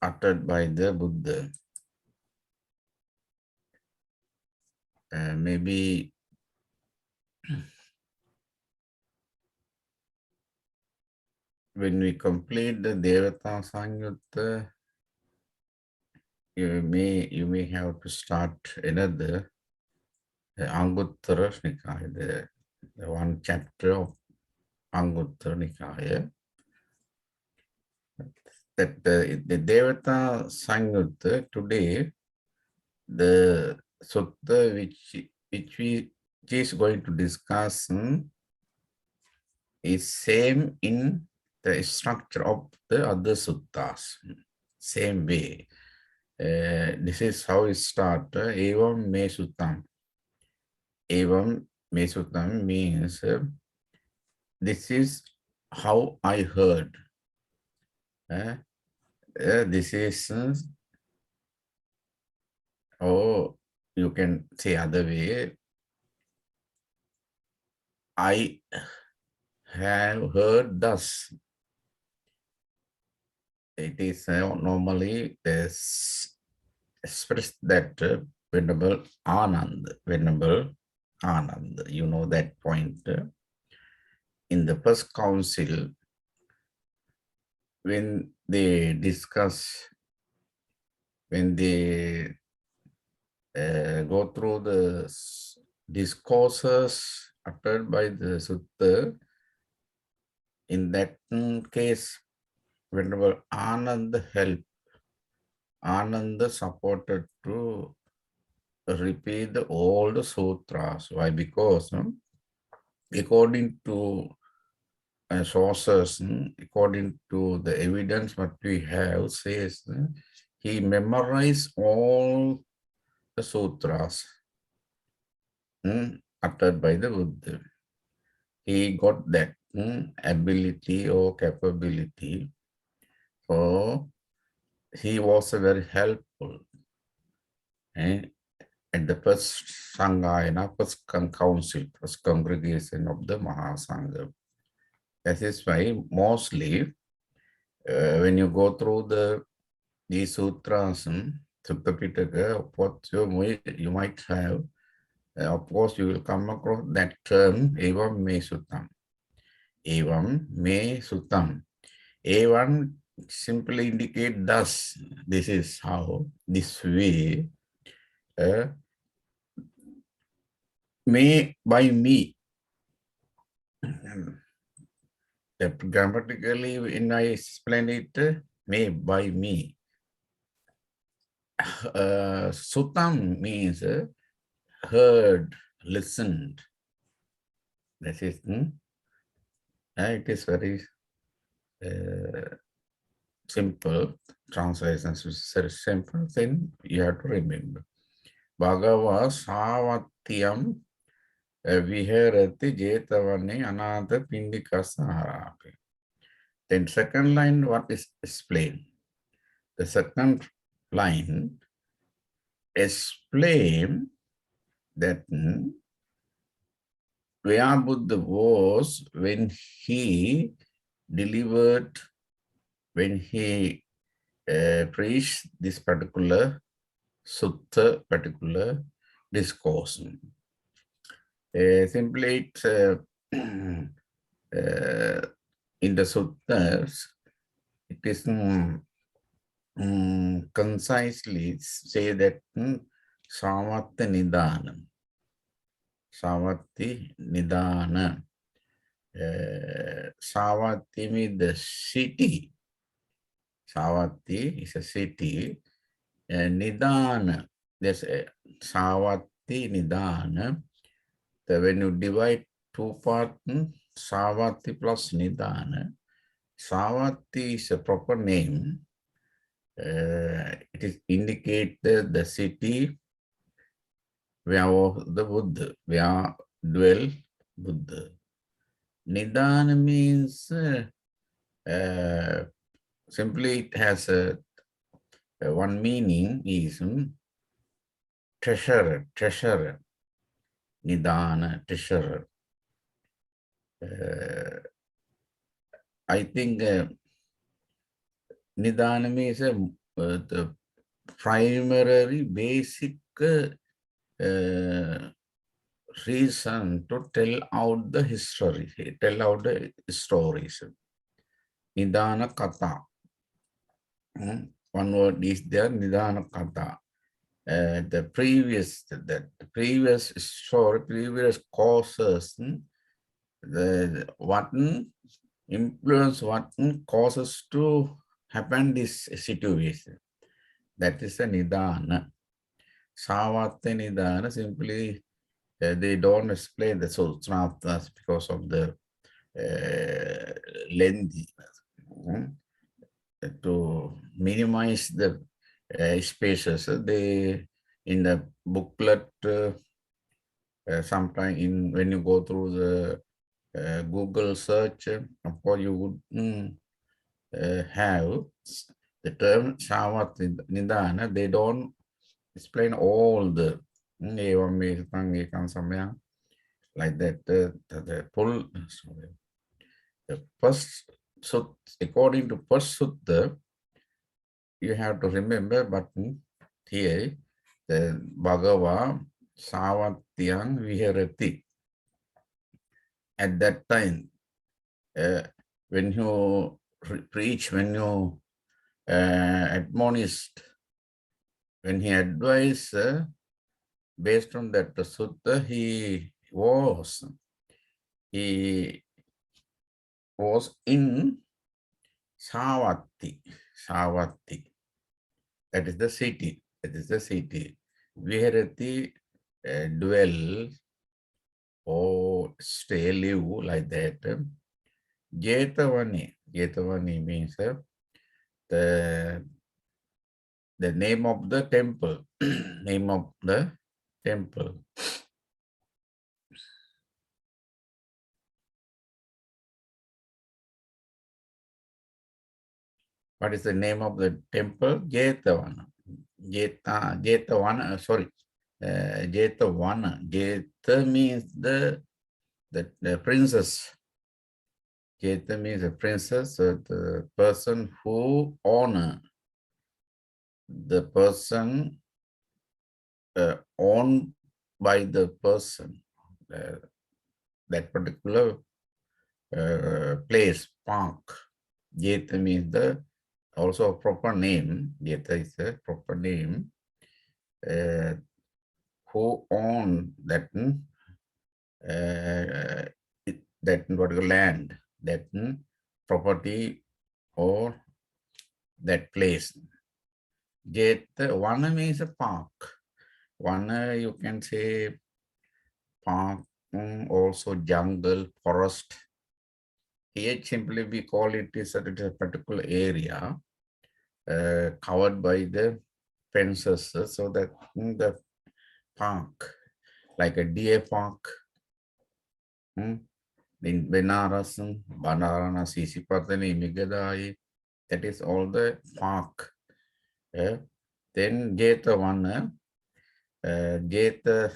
uttered by the Buddha. Maybe when we complete the Devata Sanyutta, you may have to start another Anguttara Nikaya, the one chapter of Anguttara Nikaya. That the Devata Sanyutta today, the sutta which is going to discuss is same in the structure of the other suttas. Same way. This is how it starts. Evam me suttam. Evam me suttam means this is how I heard. This is, or you can say other way, I have heard thus. It is normally expressed that Venerable Anand, you know that point. In the first council, when they discuss, when they go through the discourses uttered by the sutta, in that case, Venerable Ananda helped. Ananda supported to repeat all the sutras. Why? Because according to sources, according to the evidence what we have, says he memorized all the sutras uttered by the Buddha. He got that ability or capability. So he was very helpful. At the first Sangha, first council, first congregation of the Mahasangha. That is why mostly when you go through these sutras, Sutta Pitaka, what you might have, of course, you will come across that term, Evam me suttam. Evam me suttam. Evam simply indicate thus. This is how, this way, may by me. Grammatically, when I explain it, may by me. Suttam means heard, listened. That is, it is very simple translation. It's very simple thing you have to remember. Bhagava Savatyam Viharati Jetavane Anatha Pindikasa Harapi. Then second line, what is explained? The second line explain that where Buddha was when he delivered, when he preached this particular sutta, particular discourse. Simply it's in the suttas, it is concisely say that Savatti Nidana. Savatti Nidana. Savatti means the city. Savatti is a city. Nidana, there's a Savatti Nidana. When you divide two parts, Savatti plus Nidana, Savatti is a proper name. It is indicate the city where the Buddha, where dwell Buddha. Nidana means simply it has one meaning is treasure, Nidana, treasure. I think Nidana means the primary basic reason to tell out the history, tell out the stories. Nidana kata. One word is there, Nidana kata. The previous story, previous causes, what influence, what causes to happen this situation. That is a nidana. Savatya nidana, simply they don't explain the sutras because of the lengthiness. To minimize the spaces, they in the booklet, sometime when you go through the Google search, of course you would have the term Shavat Nidana. They don't explain all the like that. The full, the first, so according to first sutta, you have to remember, but here the Bhagava Savatyang Viharati. At that time, when you preach, when you admonished, when he advised, based on that sutta, he was in Savatthi. That is the city. Viharati, dwell or stay, live, like that. Jetavani means the name of the temple. Name of the temple. What is the name of the temple? Jetavana. Jetavana, sorry. Jetavana. Jeta means the princess. Jeta means a princess, the person who honor, the person owned by the person, that particular place, park. Jeta means also a proper name. Jeta is a proper name. Who own that that particular land, that property or that place. Vana means a park. Vana, you can say park, also jungle, forest. Here simply we call it is a particular area covered by the fences, so that the park, like a deer park, in Benaras, Banarana, Sisipatani, Migadai, that is all the park. Then Jetavana, Jeta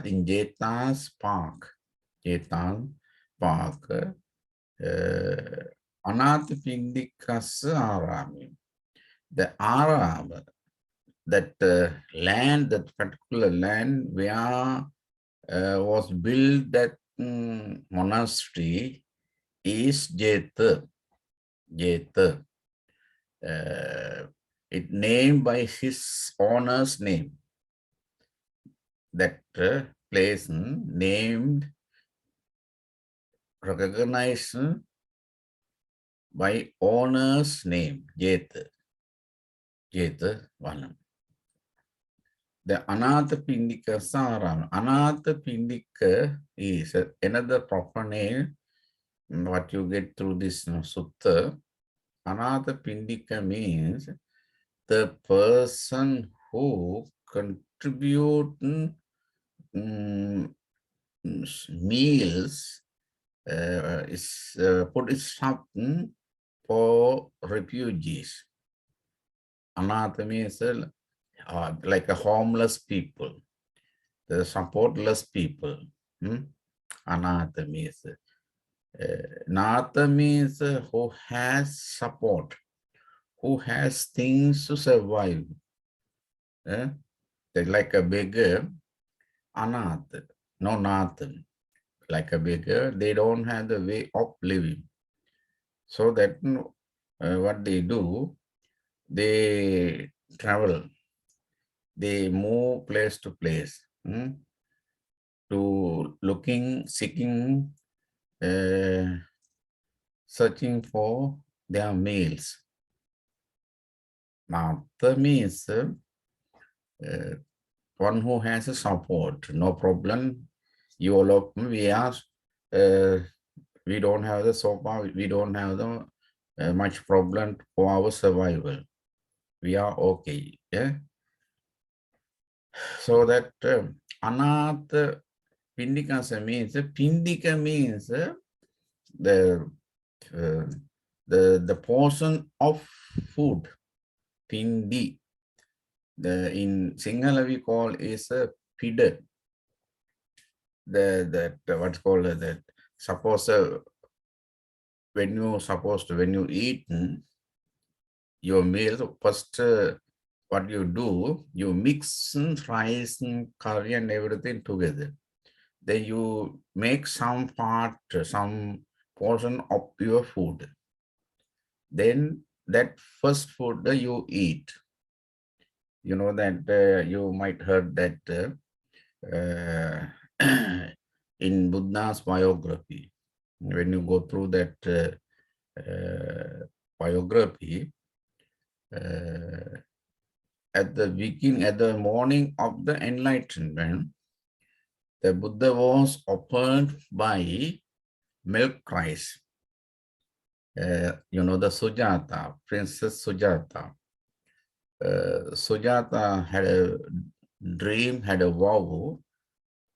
in Jeta's park, Jetan park, Appaṭividikas Arami. The Aram, that land, that particular land where was built that monastery is Jeta. It named by his owner's name. That place named, recognized by owner's name, Jeta Vanam. The Appaṭividita Saram. Appaṭividita is another proper name, what you get through this sutta. Appaṭividita means the person who contribute meals, is put stuff for refugees. Anatha means like a homeless people, the supportless people. Anatha means. Natha means who has support, who has things to survive. They're like a beggar, anath, no nathan. Like a beggar, they don't have the way of living. So that what they do, they travel, they move place to place, to looking, seeking, searching for their meals. Now, the means one who has a support, no problem. You all of we are, we don't have the so far, we don't have the much problem for our survival. We are okay. Yeah. So that anath pindika means the uh, the portion of food. Pindi. In Sinhala we call is a pida. That what's called that. Suppose when you eat your meal, first what you do, you mix rice and curry and everything together. Then you make some part, some portion of your food. Then that first food you eat. You know that you might heard that in Buddha's biography, when you go through that biography, at the beginning, at the morning of the enlightenment, the Buddha was opened by milk rice. You know, the Sujata, Princess Sujata. Sujata had a dream, had a vow.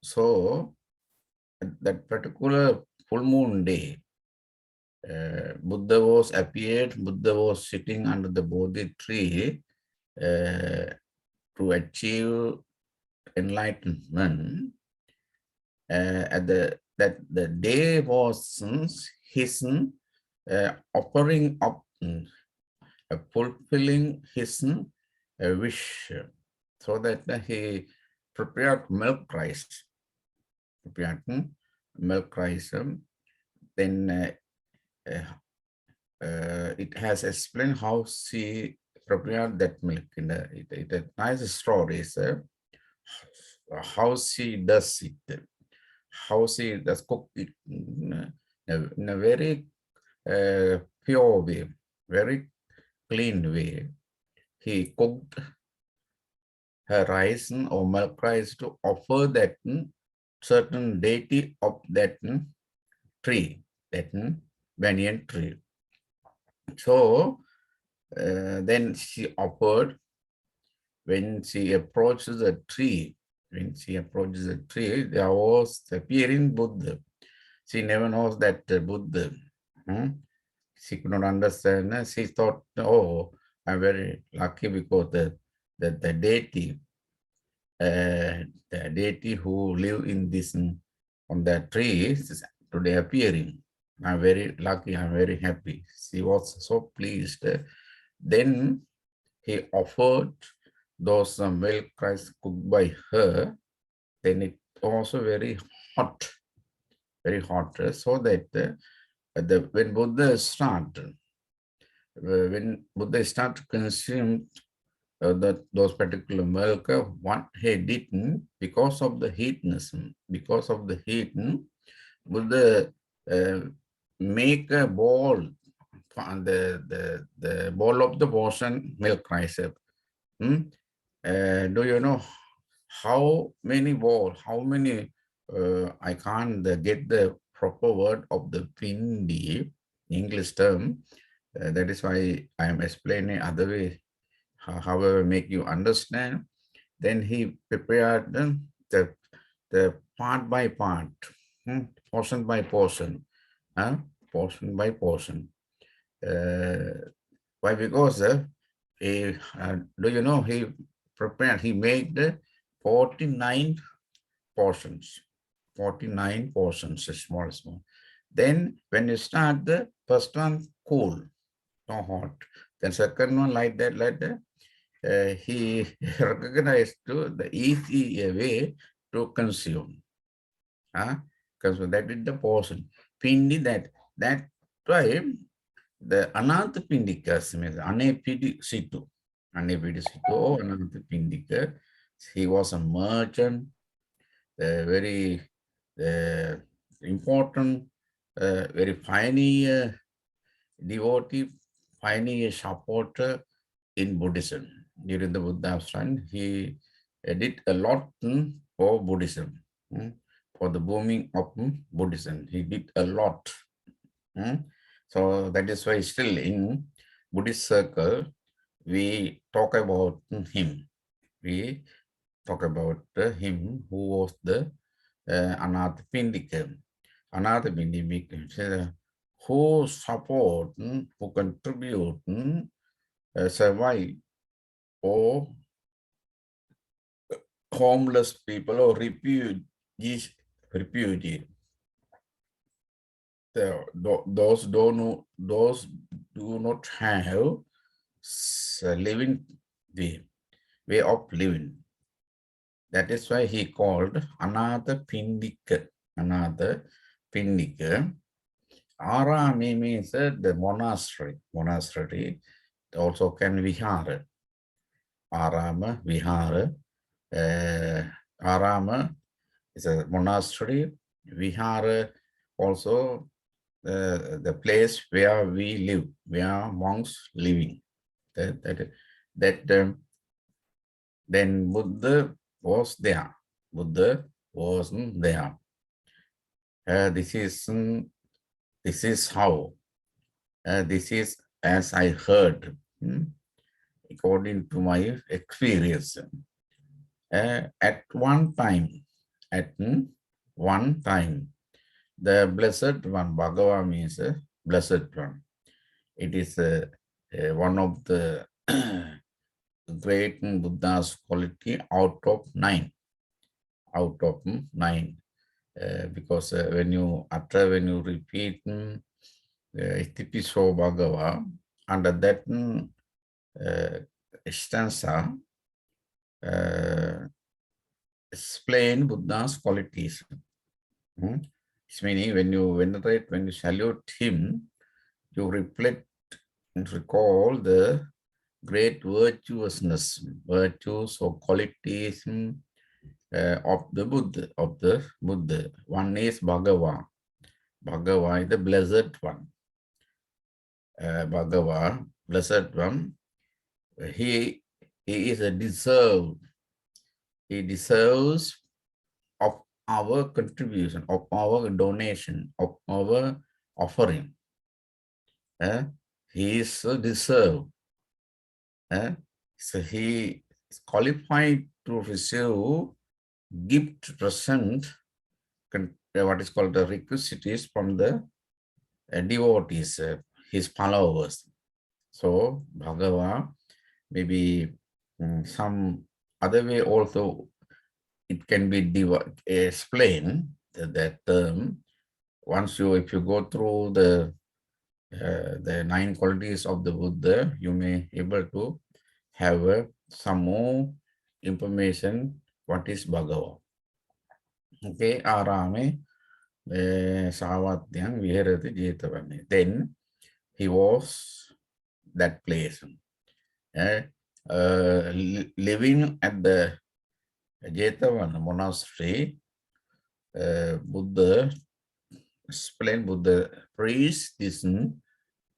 So, at that particular full moon day, Buddha was appeared, Buddha was sitting under the Bodhi tree to achieve enlightenment. At the day was his offering of fulfilling his wish, so that he prepared milk rice. Then it has explained how she prepared that milk. It a nice story. How she does it, how she does cook it in a very pure way, very clean way. He cooked her rice or milk rice to offer that certain deity of that tree, that banyan tree. So then she offered. When she approaches the tree, there was appearing Buddha. She never knows that Buddha. She could not understand. She thought, oh, I'm very lucky because the deity, who live in this on that tree is today appearing. I'm very lucky. I'm very happy. She was so pleased. Then he offered those milk rice cooked by her. Then it also very hot, so that when Buddha started to consume those particular milk, what he did, because of the heatness, Buddha make a ball, the ball of the portion milk rice. Do you know how many balls, I can't get the proper word of the pindi, English term. That is why I am explaining other way, however make you understand. Then he prepared the part by part, portion by portion, portion by portion. Why? Because do you know he prepared, he made 49 portions, small. Then when you start the first one, cool. no hot. Then second one like that, he recognized to the easy way to consume. Because that is the portion. Pindi that time, the Appaṭividita means Appaṭividita or Appaṭividita. He was a merchant, very important, very pioneer devotee, pioneer supporter in Buddhism. During the Buddha's time, he did a lot for Buddhism, for the booming of Buddhism. He did a lot. So that is why still in Buddhist circle, we talk about him. We talk about him who was the Appaṭividita. Appaṭividita who support, who contribute, survive, or homeless people or refugees. Those do not have living way of living. That is why he called Appaṭividita. Appaṭividita. Arami means the monastery. Monastery also can vihara. Arama, vihara. Arama is a monastery. Vihara also the place where we live, where monks living. Then Buddha was there. Buddha wasn't there. This is how. This is as I heard, according to my experience. At one time, the Blessed One, Bhagava means Blessed One. It is one of the great Buddha's quality out of 9. Out of 9. Because when you repeat Itipiso Bhagava, under that stanza, explain Buddha's qualities. It's meaning when you venerate, when you salute him, you reflect and recall the great virtues or qualities of the Buddha. One is Bhagava. Bhagava is the Blessed One. Bhagava, Blessed One, he is a deserved. He deserves of our contribution, of our donation, of our offering. He is deserved. So he is qualified to receive gift, present, what is called the requisites from the devotees, his followers. So Bhagava, maybe some other way also it can be explained that term. Once if you go through the 9 qualities of the Buddha, you may able to have some more information what is Bhagava. Okay, Arame Savatyang Viharati Jetavane. Then he was that place. Living at the Jetavana monastery, Buddha explained, Buddha preached this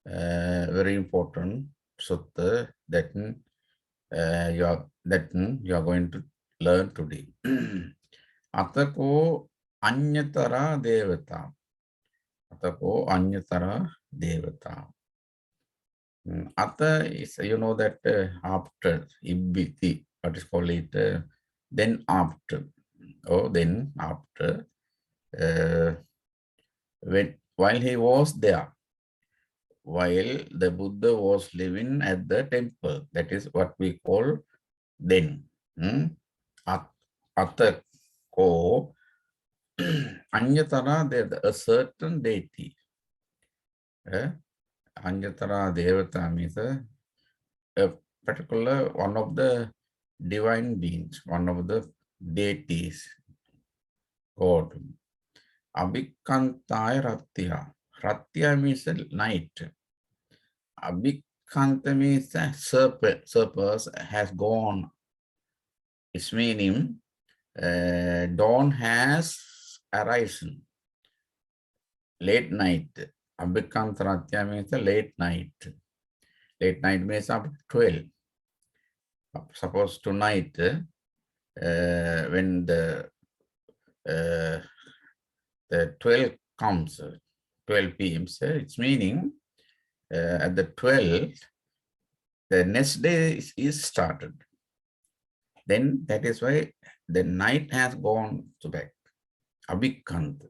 very important sutta that you are going to learn today. Atako Anyatara Devata. Atako Anyatara Devata. Ata is, you know that after, Ibiti, what is called it, then after. Oh, then after. While he was there, while the Buddha was living at the temple, that is what we call then. Atako Anyatara, there's a certain deity. Anjatara Devata means a particular one of the divine beings, one of the deities, God. Abhikantaya Ratya. Ratya means a night. Abhikanta means a surplus has gone. Its meaning, dawn has arisen. Late night. Abhikanta Ratya means a late night. Late night means up to 12. Suppose tonight, when the 12 comes, 12 p.m., it's meaning at the 12th, the next day is started. Then that is why the night has gone to back. Abhikanta.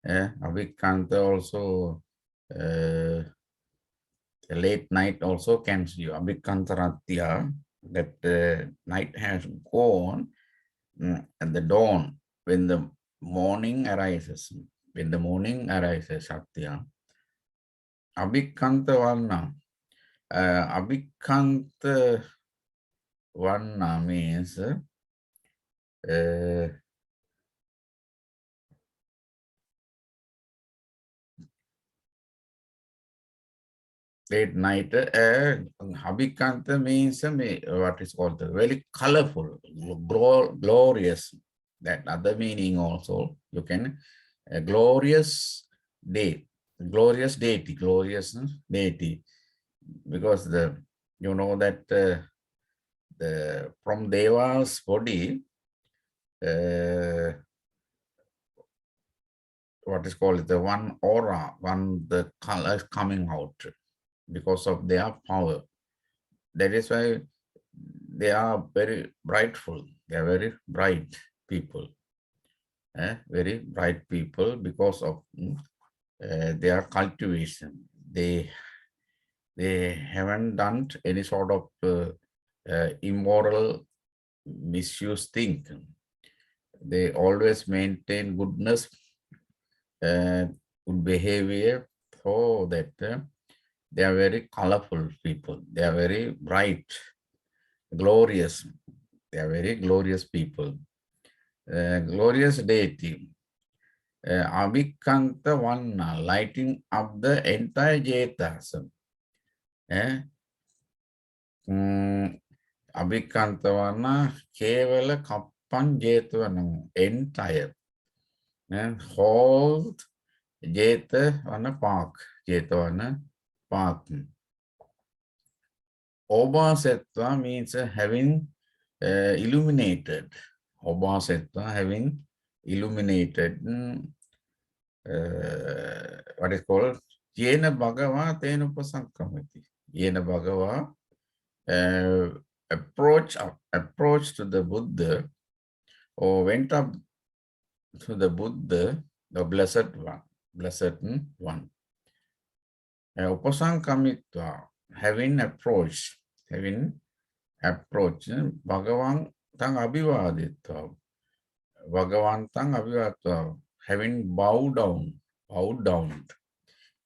Abhikanta also, the late night also can see Abhikantaratya, that night has gone at the dawn, when the morning arises. When the morning arises, Satya. Abhikanta Varna. Abhikanta Varna means late night. Abhikanta means what is called very colorful, glorious. That other meaning also you can glorious day, glorious deity, because you know that the from Deva's body, what is called the one aura, the color coming out because of their power. That is why they are very brightful. They are very bright people. Very bright people because of their cultivation. They haven't done any sort of immoral misuse thing. They always maintain goodness, good behavior, so that they are very colorful people. They are very bright, glorious. They are very glorious people. Glorious deity. Abhikanta Vanna, lighting up the entire Jetas. Abhikanta Vanna, Kevala Kappan Jetvanam, entire. Whole Jeta Vanna Park, Jetavana Park. Obhasetva means having illuminated. Obhasetva, having illuminated. What is called? Yena Bhagava Tena Upasankamati. Yena Bhagava approach to the Buddha, or went up to the Buddha, the blessed one. Upasankamitva, having approached, Bhagavan tang abhivaditva. Bhagavan tang abhivaditva, having bowed down,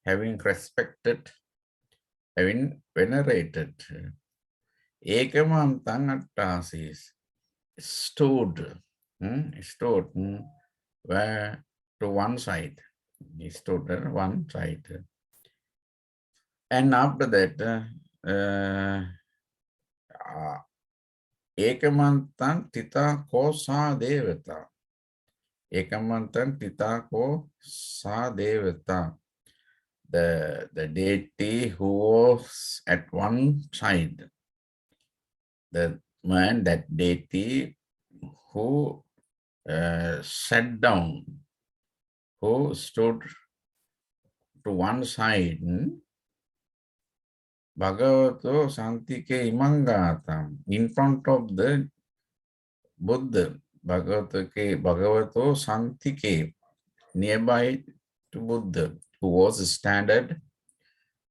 having respected, having venerated. Ekamam tang attasis, stood where to one side. He stood at one side. And after that, Ekamantan Tita Ko Sa Devata. Ekamantan Tita Ko Sa Devata. The deity who was at one side. The man, that deity who sat down, who stood to one side. Bhagavato Santike Imangatam, in front of the Buddha. Bhagavato Santike, nearby to Buddha, who was standard,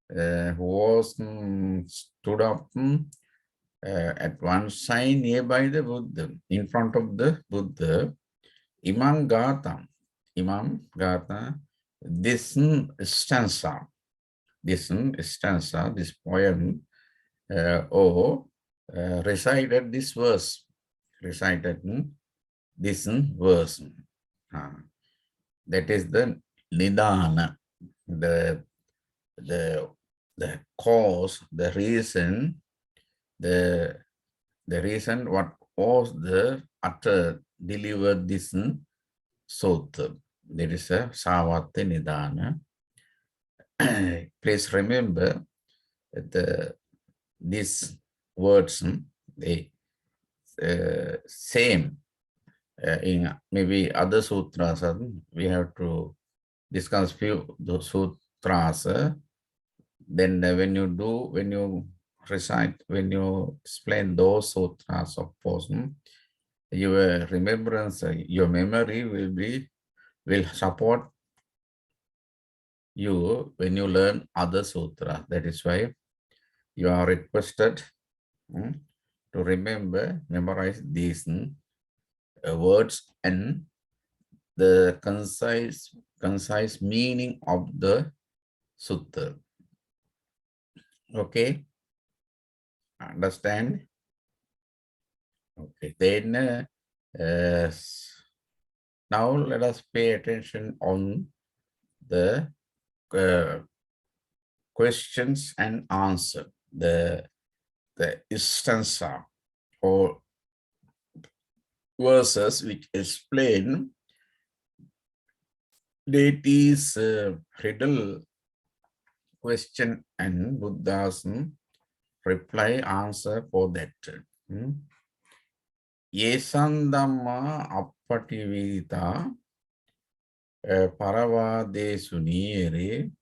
who was stood up at one side nearby the Buddha, in front of the Buddha. Imam Gata, this stanza. this stanza, this poem, or recited this verse, recited this verse. That is the nidana, the cause, the reason, the reason what was the utter delivered this sutta. There is a Savati Nidana. Please remember that these words, they same in maybe other sutras. We have to discuss few the sutras. Then when you recite, when you explain those sutras, of course, your remembrance, your memory will support you when you learn other sutras. That is why you are requested to memorize these words and the concise meaning of the sutta. Okay, understand? Okay, then now let us pay attention on the questions and answer, the stanza or verses which explain deity's riddle, question, and Buddha's reply answer for that. Yesam dhamma appaṭividitā paravadesu niyere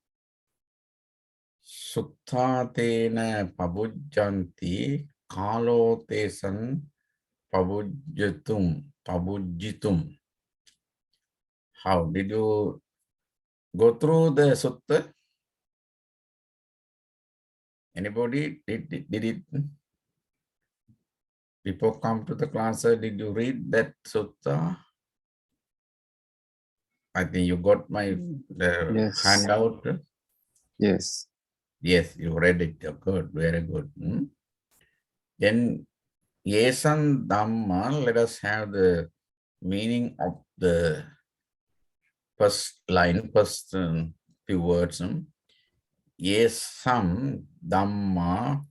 sutta-tena pabujjanti kalo tesan pabujjitum. How did you go through the sutta? Anybody did it? Before come to the class, did you read that sutta? I think you got my Yes. handout. Yes. Yes, you read it. Good, very good. Then, yesam dhamma, let us have the meaning of the first line, first few words. Yesam dhamma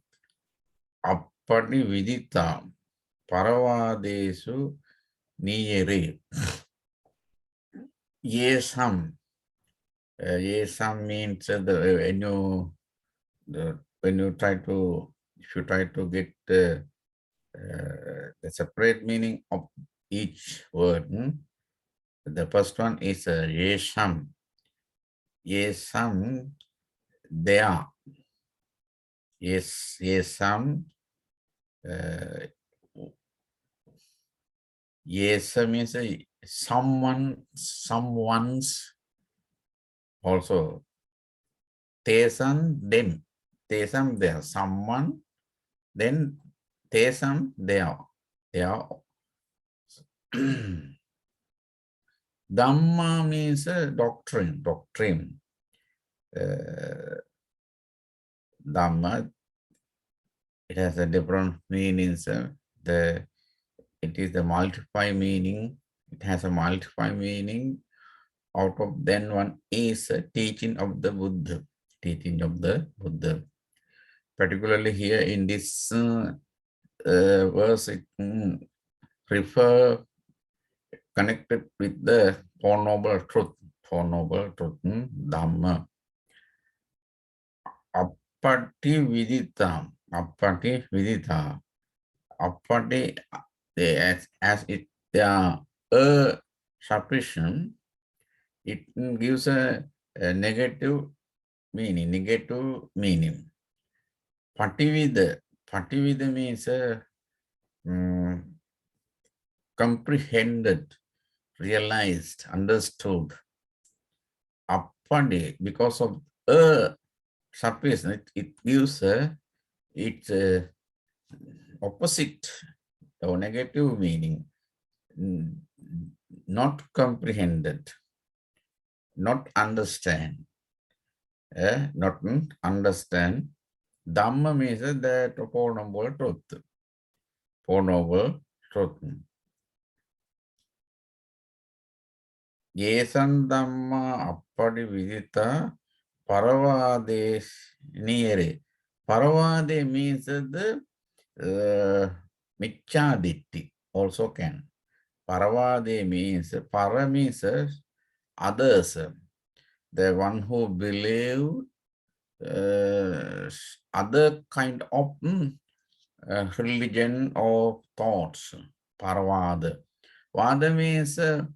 appaṭividitā paravadesu niyere. Yesam. Yesam means when you try to, if you try to get the separate meaning of each word, the first one is yesam. Yesam, there. Yes, yesam. Yesam means someone's. Also, tesam, them. Tesam, there. Someone, then tesam, there. Dhamma means doctrine. Dhamma, it has a different meanings. It is the multiply meaning. It has a multiply meaning. Out of then one is a teaching of the Buddha. Teaching of the Buddha. Particularly here in this verse, it connected with the Four Noble Truth, Dhamma. Appaṭividitā, Appati, as it there a suppression, it gives a negative meaning. Paṭivida means comprehended, realized, understood. Appati, because of a suppression, it gives its opposite or negative meaning. Not comprehended, not understand, not understand. Dhamma means that Four Noble Truth. Four Noble Truth. Yesan Dhamma Appaṭividita Paravade Nere. Paravade means the Michaditti also can. Paravade means, para means others. The one who believe other kind of religion or thoughts. Paravada. Vada means the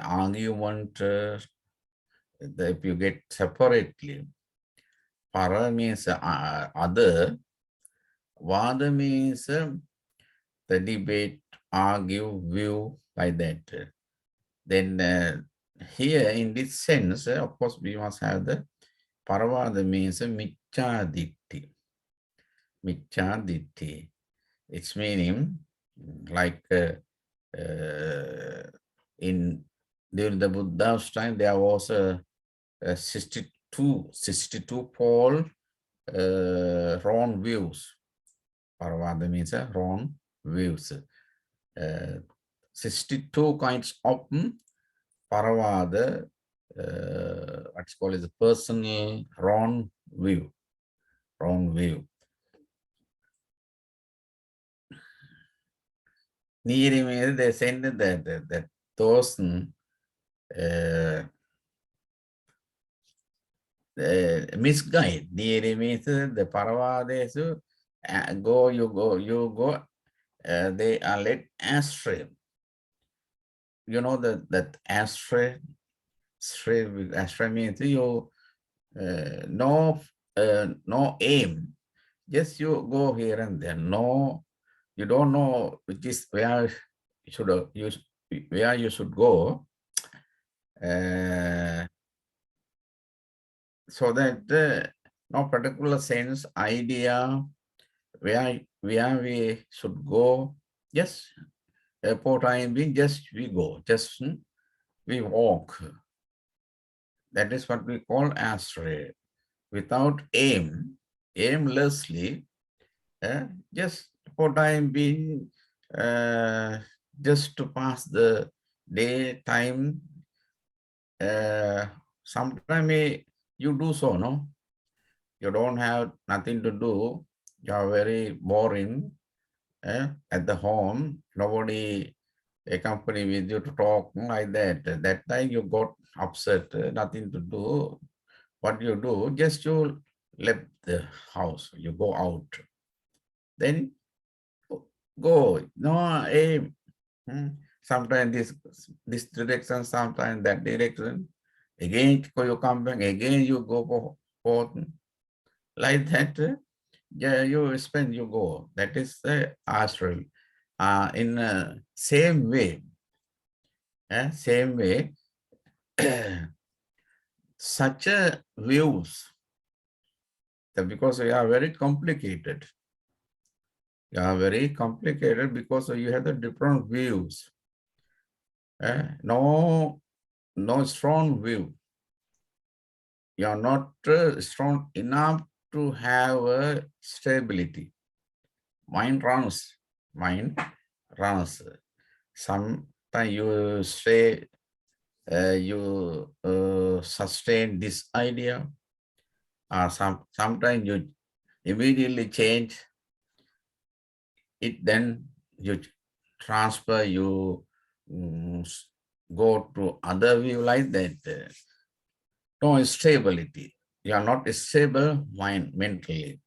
argument, if you get separately. Para means other. Vada means the debate, argue, view, like that. Then here in this sense, of course, we must have the Paravada means Michaditti. Michaditti. Its meaning, like during the Buddha's time, there was a 62 pole wrong views. Paravada means wrong views. 62 kinds of Paravada, what's called as a personal wrong view. Wrong view. Niri means they send that those misguide. Niri means the Paravades go, you go, they are led astray. You know that astray means you no aim. Just you go here and there. No, you don't know which is where you should go. So that no particular sense, idea, where we should go. Just for time being, just we go, just we walk. That is what we call astray. Without aim, aimlessly, just for time being, just to pass the day time. Sometimes you do so, no? You don't have nothing to do. You are very boring at the home. Nobody accompany with you to talk like that. That time you got upset, nothing to do. What you do, just you left the house, you go out. Then go, no aim. Sometimes this direction, sometimes that direction. Again, you come back, again you go forth. Like that, yeah, you go. That is the astral. In the same way, such a views, because we are very complicated. You are very complicated because you have the different views. No strong view. You are not strong enough to have a stability. Mind runs. Sometimes you say you sustain this idea. Sometimes you immediately change it, then you transfer, you go to other view like that. No stability. You are not stable mentally.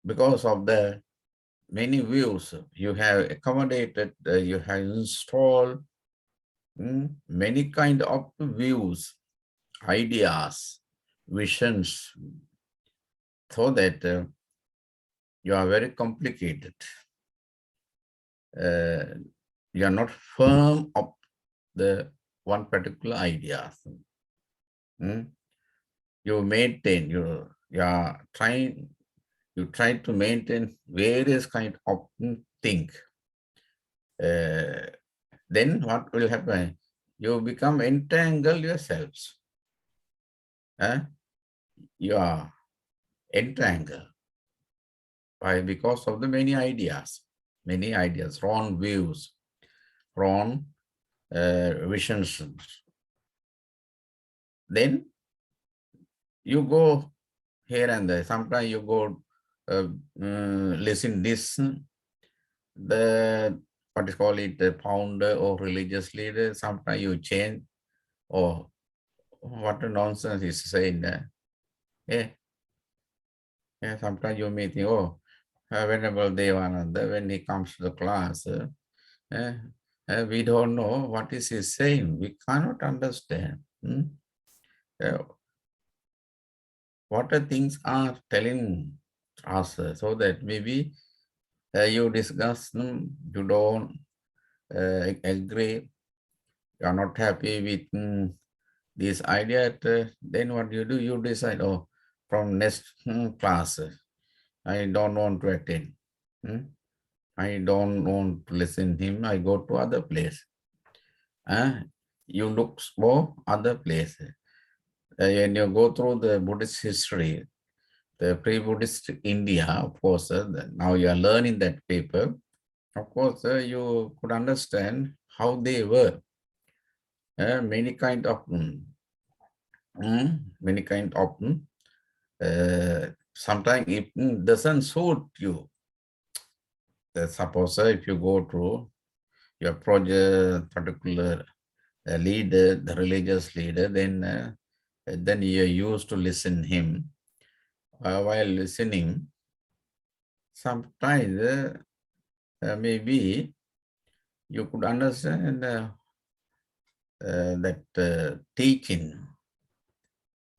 Because of the many views you have accommodated, you have installed many kind of views, ideas, visions, so that you are very complicated. You are not firm of the one particular idea. You maintain, you try to maintain various kind of thing. Then what will happen? You become entangled yourselves. you are entangled because of the many ideas, wrong views, wrong visions. Then you go here and there. Sometimes you go listen this, the what is called it, the founder or religious leader. Sometimes you change. Oh, what a nonsense is saying there. Yeah. Yeah, sometimes you may think, oh, Venerable Devananda, when he comes to the class, we don't know what is he saying. We cannot understand. What the things are telling us, so that maybe you discuss, you don't agree, you are not happy with this idea, then what you do, you decide, oh, from next class, I don't want to attend. I don't want to listen to him. I go to other place. You look for other places. When you go through the Buddhist history, the pre-Buddhist India, of course, now you are learning that paper. Of course, you could understand how they were. Many kind of, sometimes it doesn't suit you. Suppose if you go to your project, particular leader, the religious leader, then you are used to listen him. While listening, sometimes maybe you could understand that teaching,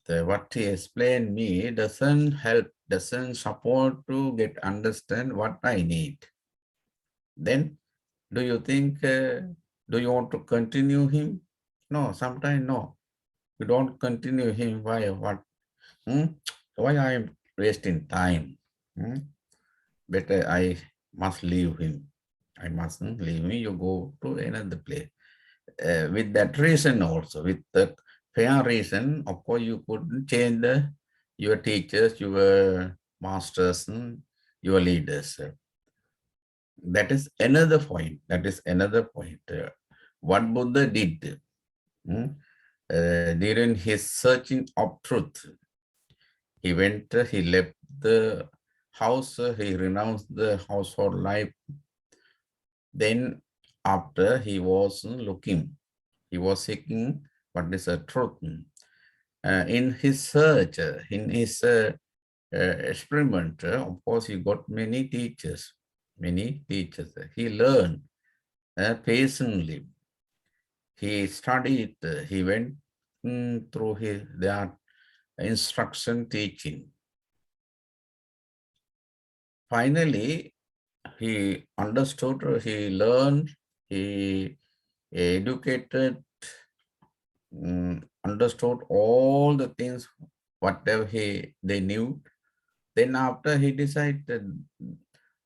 what he explained me doesn't help, doesn't support to get understand what I need. Then do you think, do you want to continue him? No, sometimes no. You don't continue him. Why? What? Why I am wasting time? Better I must leave him. I mustn't leave him. You go to another place. With that reason also, with the fair reason, of course, you couldn't change your teachers, your masters, your leaders. That is another point. That is another point. What Buddha did during his searching of truth, he went, he left the house, he renounced the household life. Then after he was looking, he was seeking what is the truth. In his search, in his experiment, of course, he got many teachers, He learned patiently. He studied, he went through their instruction teaching. Finally, he understood, he learned, he educated, understood all the things, whatever they knew. Then after he decided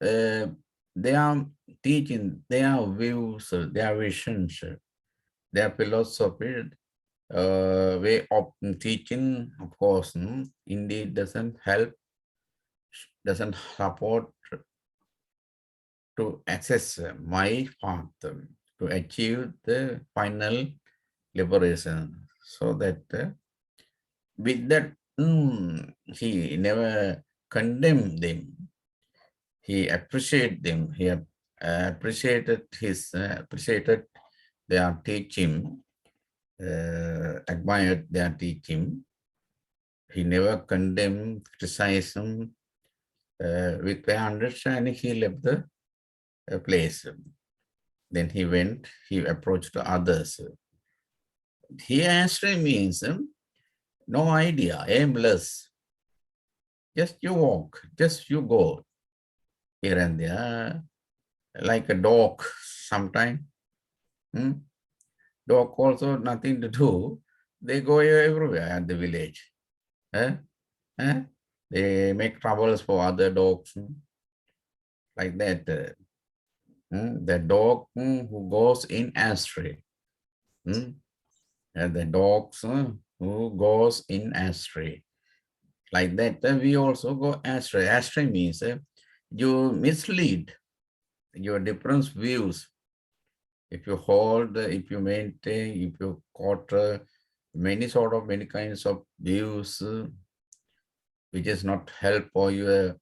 their teaching, their views, their visions, their philosophy, way of teaching, of course, indeed doesn't help, doesn't support to access my path, to achieve the final liberation. So that with that, he never condemned them. He appreciated them. He appreciated their teaching, admired their teaching. He never condemned, criticized them. With their understanding, he left the place. Then he went, he approached others. He actually means no idea, aimless. Just you walk, just you go here and there, like a dog sometime. Dog also nothing to do. They go everywhere at the village. They make troubles for other dogs. Like that. The dog who goes in astray. And the dogs who goes in astray. Like that, we also go astray. Astray means you mislead your different views. If you hold, if you maintain, if you quote many kinds of views, which is not help for your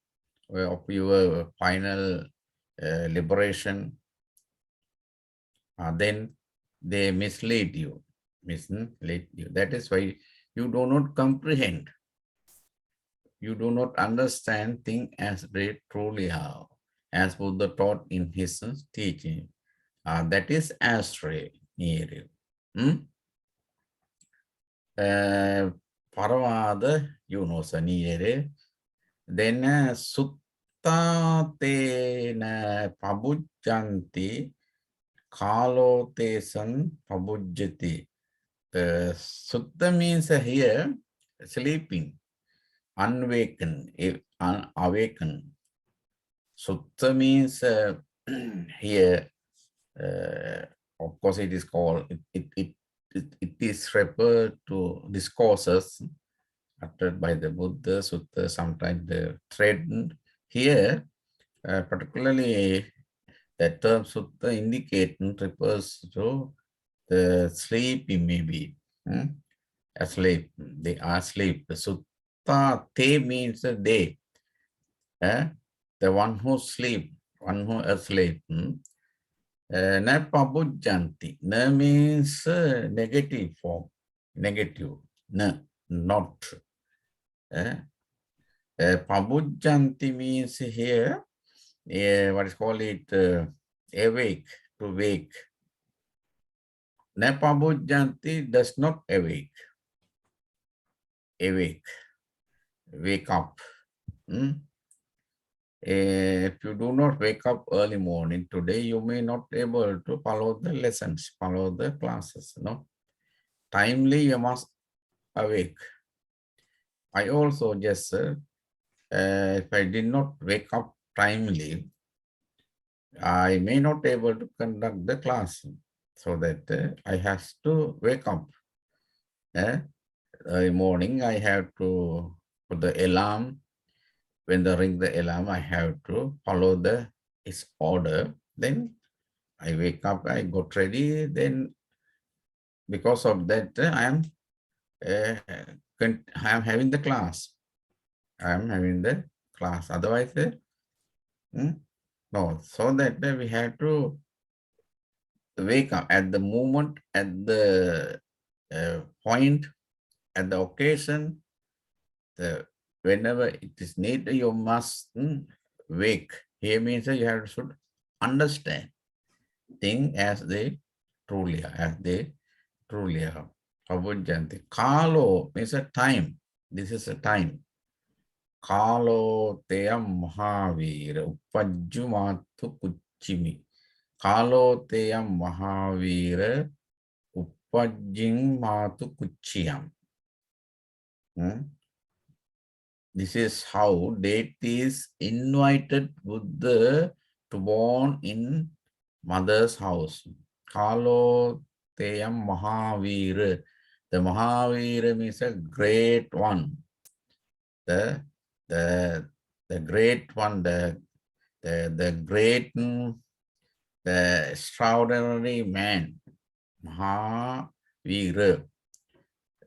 of your final liberation, then they mislead you. Mislead you. That is why you do not comprehend. You do not understand things as they truly are, as Buddha taught in his teaching. That is astray near you. Paravada, you know, Saniyere. Then Sutta tena pabujjanti kalo te san pabujjati. Sutta means here sleeping, unawakened, unawakened. Sutta means here, of course, it is called, it is referred to discourses uttered by the Buddha, Sutta, sometimes the trend. Here, particularly the term Sutta indicating refers to the sleeping maybe. Asleep, they are asleep. The Sutta, te means a day. The one who sleep, one who asleep. Na pabujjanti. Na means negative form. Negative. Na, not. Pabujjanti means here, what is called it, awake, to wake. Na pabujjanti does not awake. Awake. Wake up. If you do not wake up early morning today, you may not be able to follow the lessons, follow the classes. No, timely you must awake. I also just, if I did not wake up timely, I may not be able to conduct the class. So that I have to wake up. Early morning, I have to put the alarm. When they ring the alarm, I have to follow its order. Then I wake up, I got ready. Then because of that, I am having the class. I am having the class. Otherwise, no. So that we have to wake up at the moment, at the point, at the occasion. Whenever it is needed, you must wake. Here means that you have to should understand things as they truly are, as they truly are. Pabujjanti. Kalo means a time. This is a time. Kalo teya mahavira uppajjumatu kuchimi. Kalo teya mahavira uppajjing matu kuchiyam. This is how deities invited Buddha to born in mother's house. Kalo teyam Mahavira. The Mahavira means a great one. The great one, the great, the extraordinary man. Mahavira.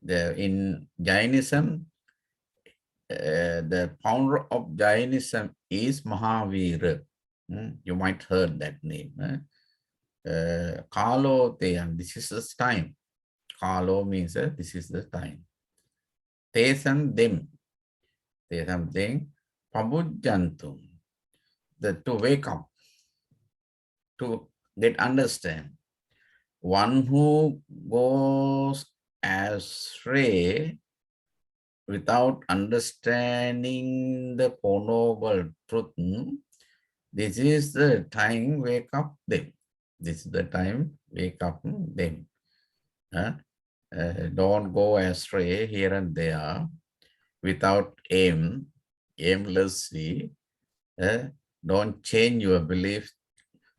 In Jainism, the founder of Jainism is Mahavira. You might heard that name. Kalo Teyam, this is the time. Kalo means this is the time. Tesam them. Tesam them. Pabujjantum. To wake up. To get understand. One who goes astray without understanding the Four Noble Truth, this is the time wake up them. This is the time wake up them. Don't go astray here and there without aim, aimlessly. Don't change your belief.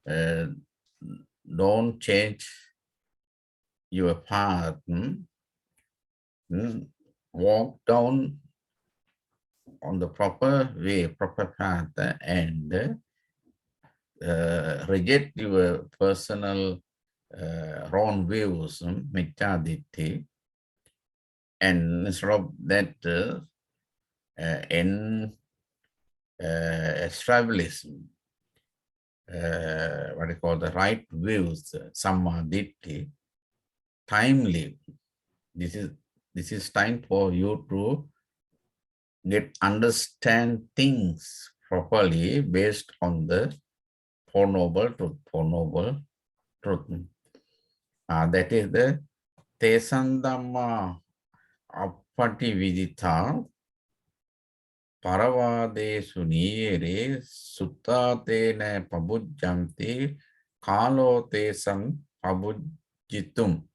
Don't change your path. walk down on the proper way, proper path, and reject your personal wrong views, mityaditti, and instead of that, establish what you call the right views, sambuddha, timely. This is time for you to understand things properly based on the Four Noble Truth. Four Noble Truth. That is the Tesandamma Appaṭividita Paravadesu Niyere Sutta Tena Pabujjanti Kalo Tesam Pabujjitum.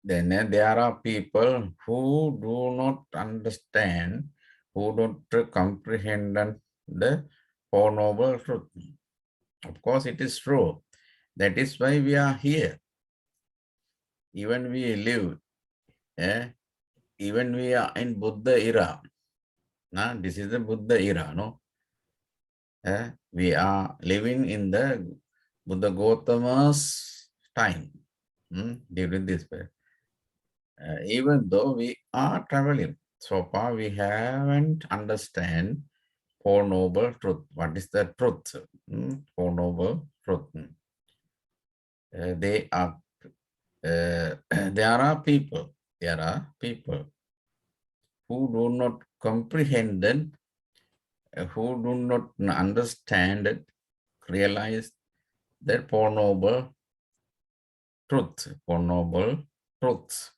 Then there are people who do not understand, who don't comprehend the Four Noble Truth. Of course, it is true. That is why we are here. Even we live, even we are in Buddha era. This is the Buddha era, no? We are living in the Buddha Gautama's time during this period. Even though we are traveling, so far we haven't understand Four Noble Truth. What is the truth? Four Noble Truth. There are people who do not comprehend it, who do not understand it, realize that Four Noble Truth, Four Noble Truths.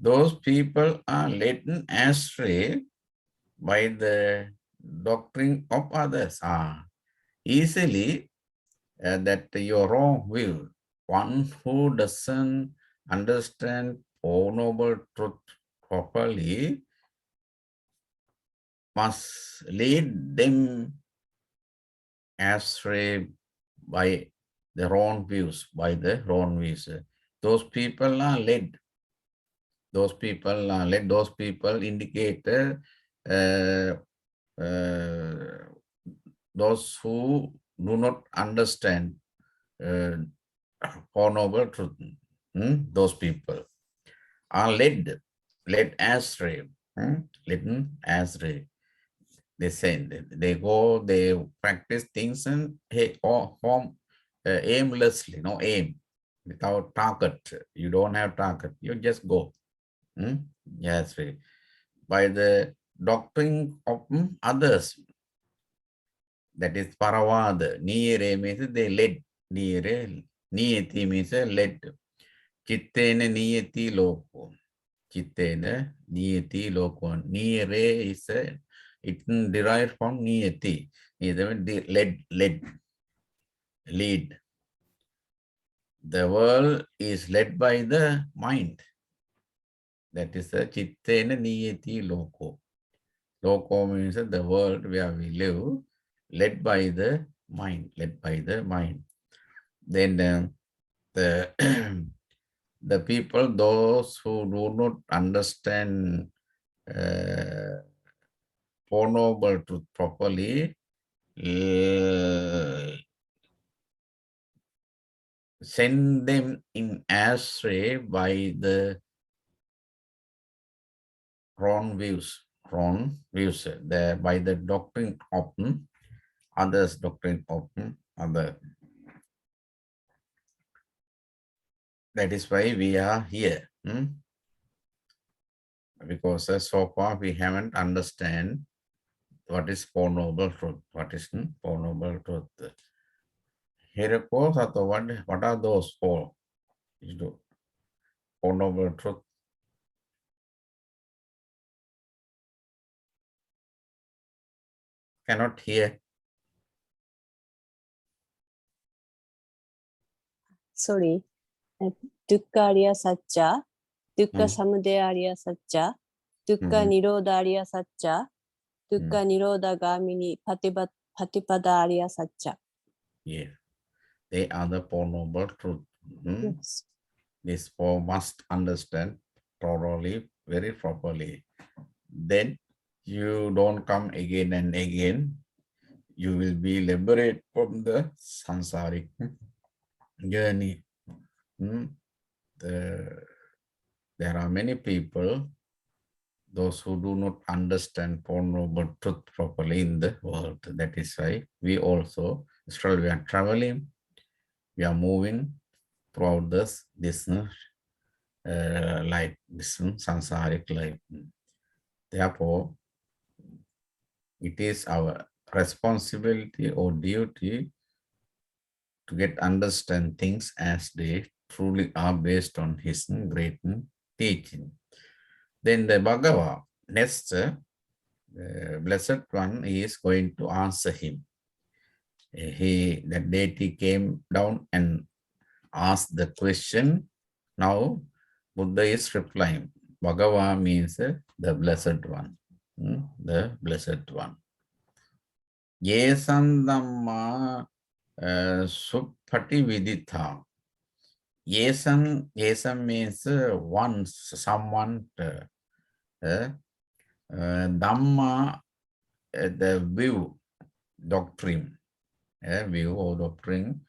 Those people are led astray by the doctrine of others. Easily that your wrong view. One who doesn't understand Four Noble Truth properly must lead them astray by the wrong views, Those people are led. Those people are led. Those people indicate those who do not understand Four Noble Truth. Those people are led astray. Led astray. They say they go, they practice things and form aimlessly, no aim, without target. You don't have target. You just go. Yes, by the doctrine of others. That is paravada. Niyere means they led. Niyere, niyati means led. Chittena niyati loko. Chittena niyati loko. Niyere is it derived from niyati. Led. Lead. The world is led by the mind. That is the chittena niyati loko. Loko means the world where we live, led by the mind, Then the the people, those who do not understand Four Noble Truth properly, send them in astray by the wrong views, by the doctrine of others, other. That is why we are here. Because so far we haven't understand what is Four Noble Truth. What is Four Noble Truth? Here, what are those four? Four Noble Truth. Cannot hear. Sorry. Dukkha Arya Satcha, Dukkha Samudaya Arya Satcha, Dukkha Nirodha Arya Satcha, Dukkha Nirodha Gamini Patipada Arya Satcha. Yeah. They are the Four Noble Truth. Yes. These four must understand thoroughly, very properly, then you don't come again and again. You will be liberated from the samsaric journey. There are many people, those who do not understand Four Noble Truth properly in the world. That is why we also, still we are traveling, we are moving throughout this life, this samsaric life. Therefore, it is our responsibility or duty to get understand things as they truly are based on his great teaching. Then the Bhagava, next, Blessed One is going to answer him. The deity came down and asked the question. Now, Buddha is replying. Bhagava means the Blessed One. The Blessed One. Yesam dhamma suppatividitā. Yesam means once, someone, Dhamma, the view, doctrine, view or doctrine,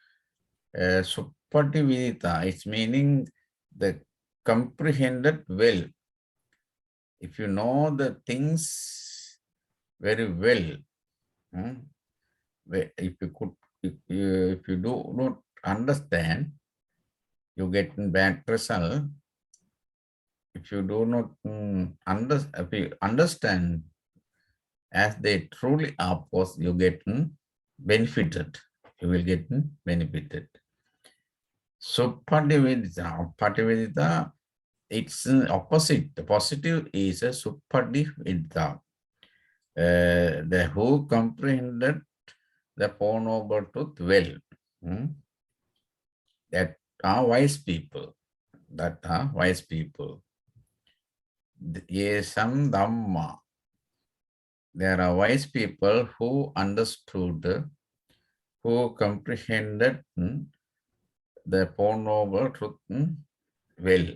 Suppatividita, it's meaning the comprehended well. If you know the things very well, if you do not understand, you get bad result. If you do not understand as they truly are, of course, you get benefited. You will get benefited. So Appatividita, it's opposite. The positive is a Suppatividita. The who comprehended the Four Noble Truth well. That are wise people. That are wise people. Yesam Dhamma. There are wise people who understood, who comprehended the Four Noble Truth well.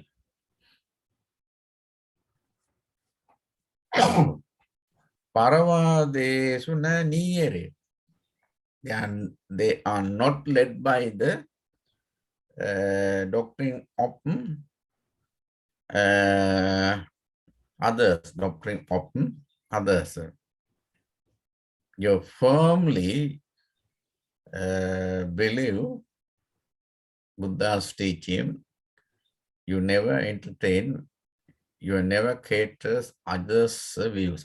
Paravādesu na niyere. They are not led by the doctrine of others, doctrine of others. You firmly believe Buddha's teaching. You never entertain, you never cater others' views,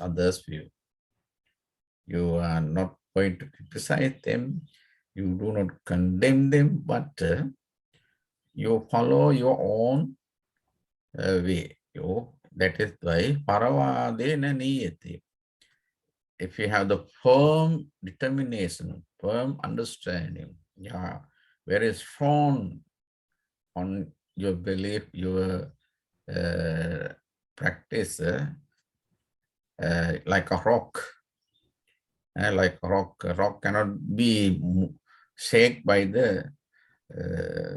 You are not going to criticize them. You do not condemn them, but you follow your own way. That is why paravādena niyati. If you have the firm determination, firm understanding, very strong on your belief, your practice, like a rock. Like a rock cannot be shaken by the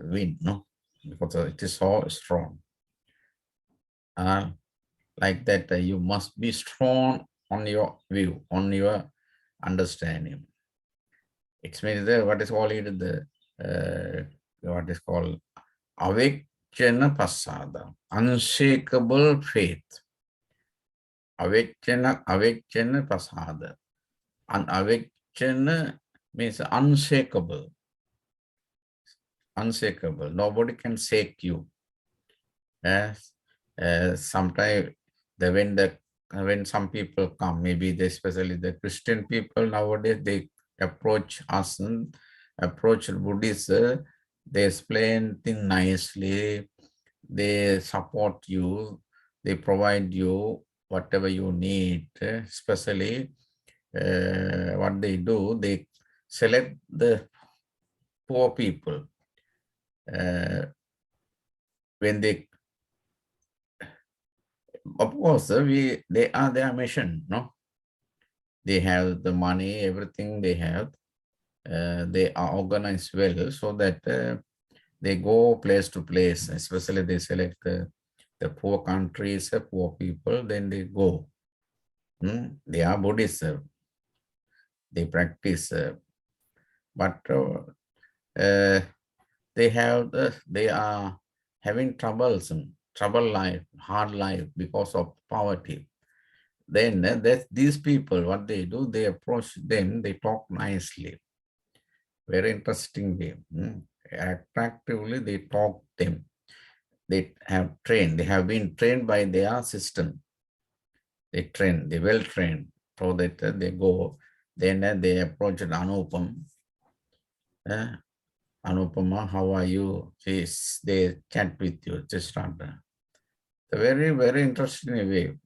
wind, no, because it is so strong. Like that, you must be strong on your view, on your understanding. It means what is called what is called avekchana pasada, unshakable faith. Avekchana pasada. And avekchana means unshakable. Unshakable. Nobody can shake you. Sometimes when some people come, maybe especially the Christian people nowadays, they approach us, approach Buddhists, they explain things nicely, they support you, they provide you whatever you need, especially what they do, they select the poor people. When they, of course, they are their mission, no? They have the money, everything they have. They are organized well so that they go place to place, especially they select the the poor countries, poor people, then they go. They are Buddhists, they practice, but they are having trouble life, hard life because of poverty. Then these people, what they do, they approach them, they talk nicely, very interesting way. Attractively, they talk them. They have been trained by their system. They well trained, so that they go. Then they approach Anupam. Anupama, how are you? They chat with you, just start. A very, very interesting way,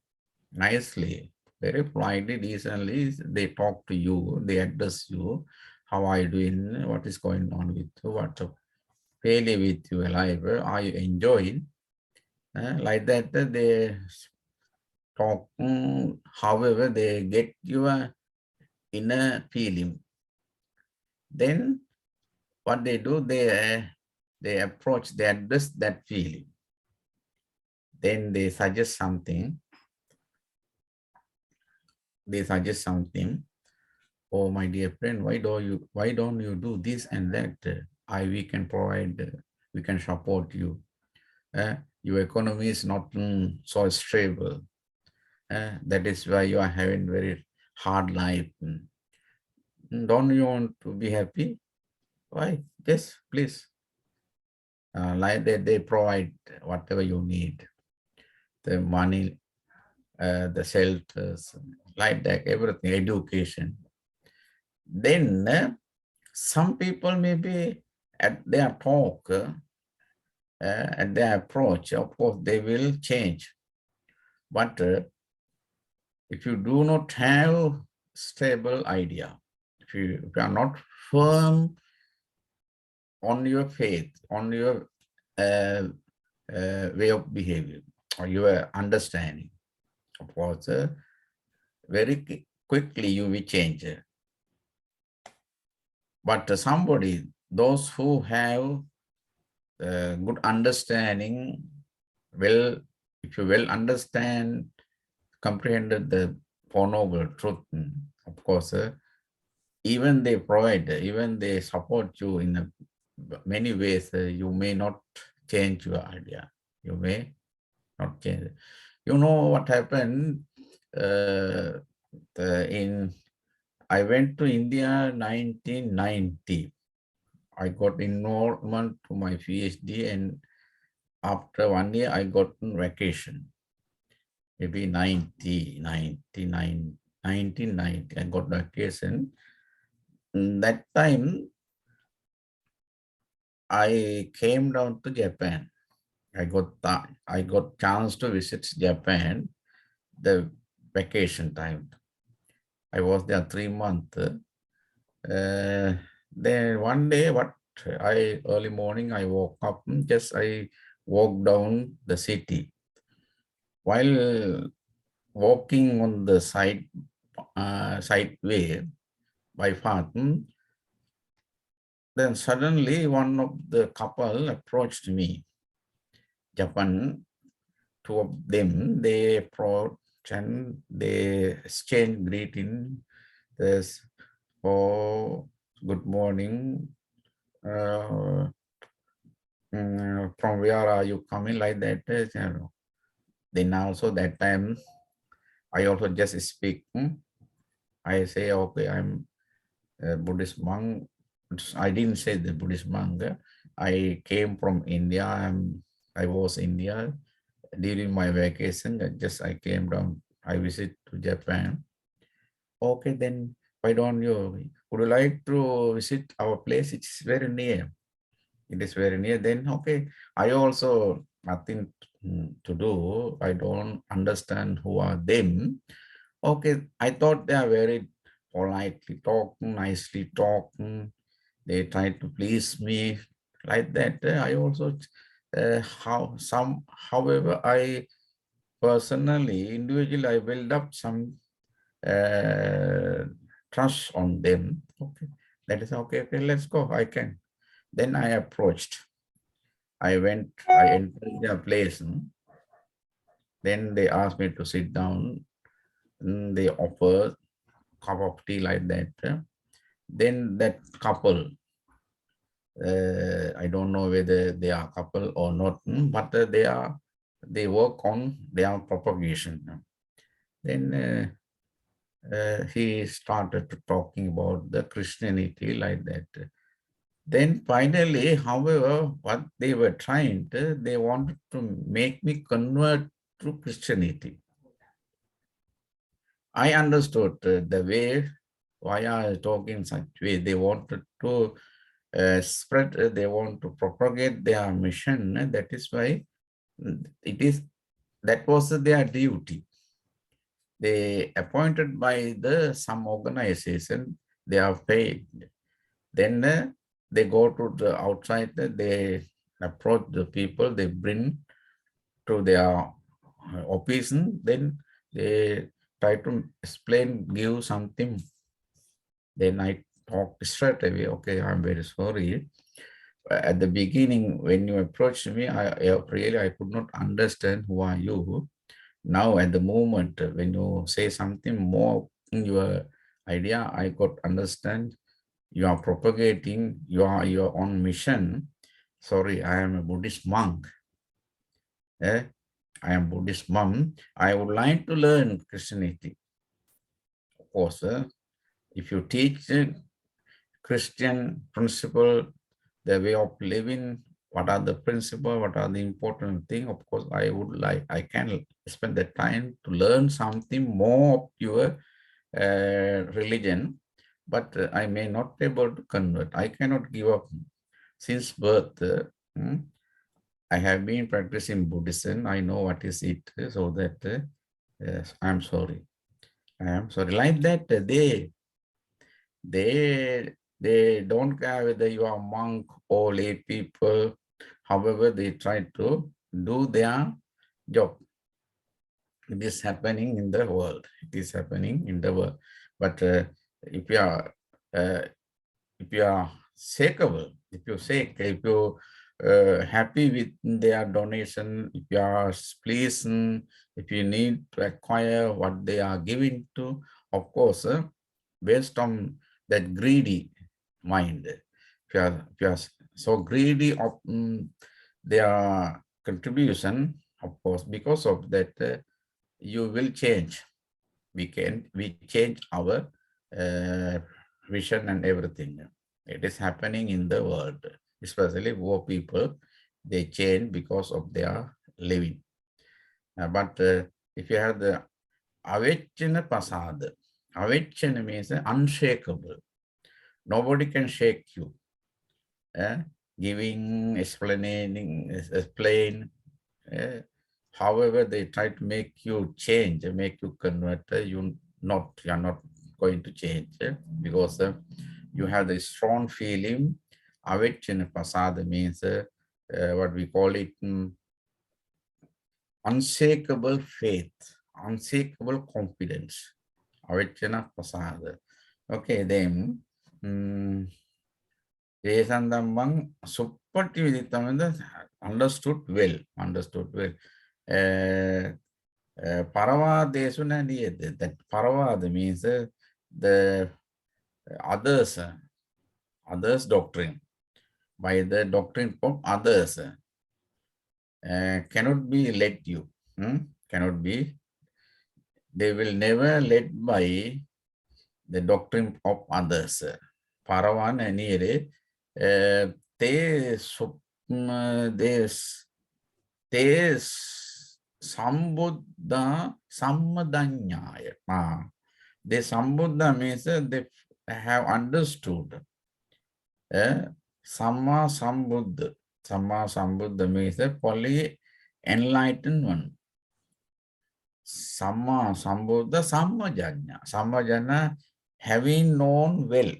nicely, very politely, decently, they talk to you, they address you. How are you doing? What is going on with you? What's fairly with you alive? Are you enjoying? Like that, they talk. However, they get your inner feeling. Then what they do, they approach, they address that feeling. Then they suggest something. Oh, my dear friend, why don't you do this and that? We can provide, we can support you. Your economy is not so stable. That is why you are having very hard life. Don't you want to be happy? Why? Yes, please. Like that, they provide whatever you need. The money, the shelters, like that, everything, education. Then some people maybe at their talk, at their approach, of course, they will change. But if you do not have stable idea, if you are not firm on your faith, on your way of behavior, or your understanding, of course, very quickly you will change. But somebody, those who have good understanding, if you well understand, comprehended the Four Noble Truth, of course, even they provide, even they support you in many ways, you may not change your idea. You may not change. You know what happened I went to India 1990. I got enrollment to my PhD, and after 1 year, I got on vacation. Maybe 1990, I got vacation. That time, I came down to Japan. I got chance to visit Japan, the vacation time. I was there 3 months. Then one day, early morning, I woke up, I walked down the city. While walking on the side way by path, then suddenly one of the couple approached me. Japan, two of them, they approached and they exchanged greeting. There's, oh, good morning. From where are you coming, like that? Then also that time, I also just speak. I say, okay, I'm a Buddhist monk. I didn't say the Buddhist monk. I came from India. I was India during my vacation. I came down. I visit to Japan. Okay, then why don't you? Would you like to visit our place? It's very near. It is very near. Then okay, I also nothing to do. I don't understand who are them. Okay, I thought they are very politely talking, nicely talking. They try to please me like that. I also however, I personally, individually, I build up some trust on them. Okay, that is okay. Okay, let's go. I can. Then I approached. I entered their place. Then they asked me to sit down. They offer cup of tea like that. Then that couple, I don't know whether they are couple or not, but they work on their propagation. Then he started talking about the Christianity like that. Then finally, however, what they were trying, they wanted to make me convert to Christianity. I understood the way why I talking such way. They wanted to spread, they want to propagate their mission. That is why that was their duty. They appointed by some organization, they are paid. Then they go to the outside, they approach the people, they bring to their office, then they try to explain, give something. Then I talk straight away, okay, I'm very sorry. At the beginning, when you approached me, I could not understand who are you. Now at the moment, when you say something more in your idea, I could understand you are propagating, you are your own mission. Sorry, I am a Buddhist monk. I am Buddhist monk. I would like to learn Christianity. Of course, if you teach Christian principle, the way of living, what are the principles, what are the important things, of course, I can spend the time to learn something more of your religion, but I may not be able to convert. I cannot give up. Since birth, I have been practicing Buddhism. I know what is it, so that, yes, I'm sorry. I am sorry. Like that, they don't care whether you are monk or lay people. However, they try to do their job. It is happening in the world. It is happening in the world. But if you are shakeable, if you happy with their donation, if you are pleased, if you need to acquire what they are giving to, of course, based on that greedy mind, if you are so greedy of their contribution, of course, because of that, you will change. We change our vision and everything. It is happening in the world, especially poor people. They change because of their living. But if you have the avechana pasada, avechana means unshakable. Nobody can shake you. Giving, explain. However, they try to make you change, make you convert. You are not going to change because you have the strong feeling. Avechana pasada means what we call it, unshakable faith, unshakable confidence. Avechana pasada. Okay, then dhammasuppaṭividitā understood well. Paravādeshu nādiyate. That paravāda means the others doctrine. By the doctrine of others cannot be led you. Cannot be. They will never led by the doctrine of others. Paravan anire te sambuddha sammadanyaya. The sambuddha means they have understood. Samma sambuddha. Samma sambuddha means a fully enlightened one. Samma sambuddha sammajanya. Sammajanya, having known well.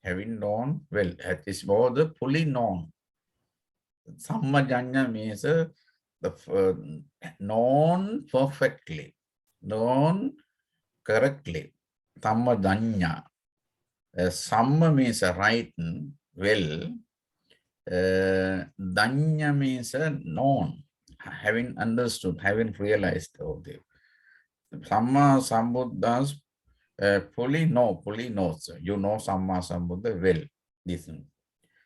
Having known well. That is more the fully known. Sammajanya means the known perfectly, known correctly. Sammadanya. Samma means right, well. Danya means known, having understood, having realized all this. Samma Sambuddhas fully knows. You know Samma Sambuddha well. This one.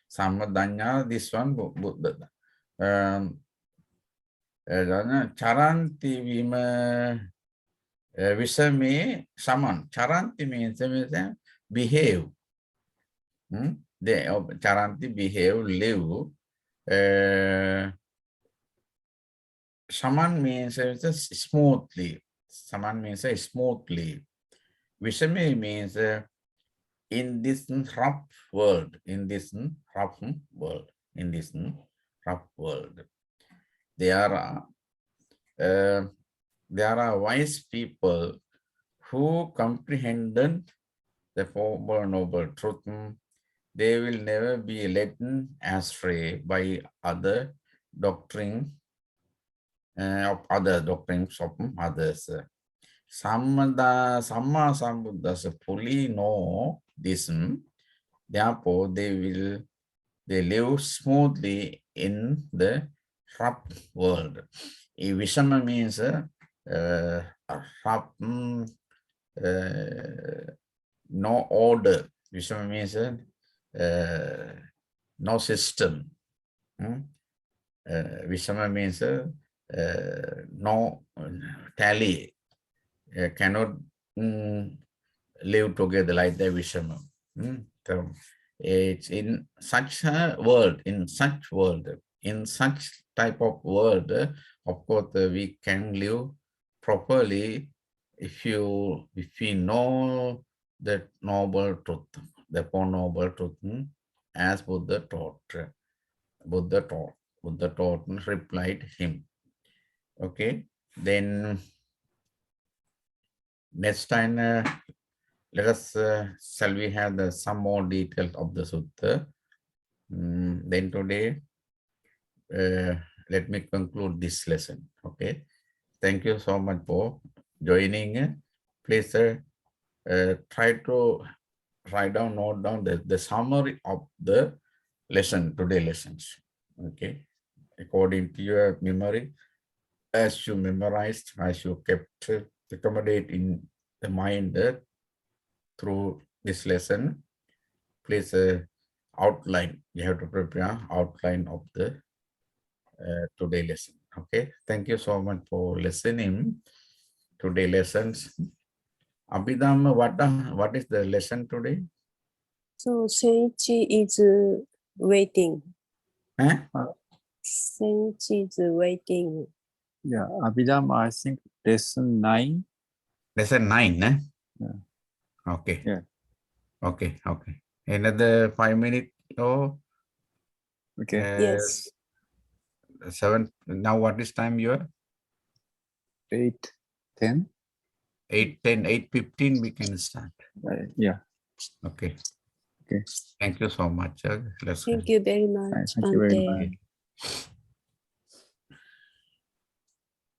Sammadanya, this one, Buddha. Charanti vima visame saman. Charanti means behave. They charanti behave, live. Saman means smoothly. Saman means smoothly. Visame means in this rough world, there are wise people who comprehended the Four Noble Truth. They will never be led astray by other doctrines of others. Samma Sambuddhas fully know this. Therefore, they live smoothly in the rough world. Vishama means rough, no order. Vishama means no system. Vishama means no tally. Cannot live together like the Vishama. So it's in such a world, in such type of world, of course, we can live properly if we know the noble truth, the Four Noble Truth, as Buddha taught. Buddha taught and replied him. Okay, then next time, let us, shall we have some more details of the sutta? Then today, let me conclude this lesson. Okay. Thank you so much for joining. Please try to note down the summary of the lesson, today lessons. Okay. According to your memory, as you memorized, as you kept accommodate in the mind through this lesson, please outline. You have to prepare outline of the today lesson. Okay. Thank you so much for listening today lessons. Abhidhamma, what is the lesson today? So Seichi is waiting. Huh? Seichi is waiting. Yeah, Abhidhamma, I think lesson 9. Lesson 9, eh? Yeah. Okay. Yeah. Okay. Another 5 minutes. Oh. Okay. Yes. 7. Now what is time you are? 8:10. 8:10, 8:15 we can start. Yeah. Okay. Okay. Thank you so much. Thank you very much. Thank you very Bhante. much.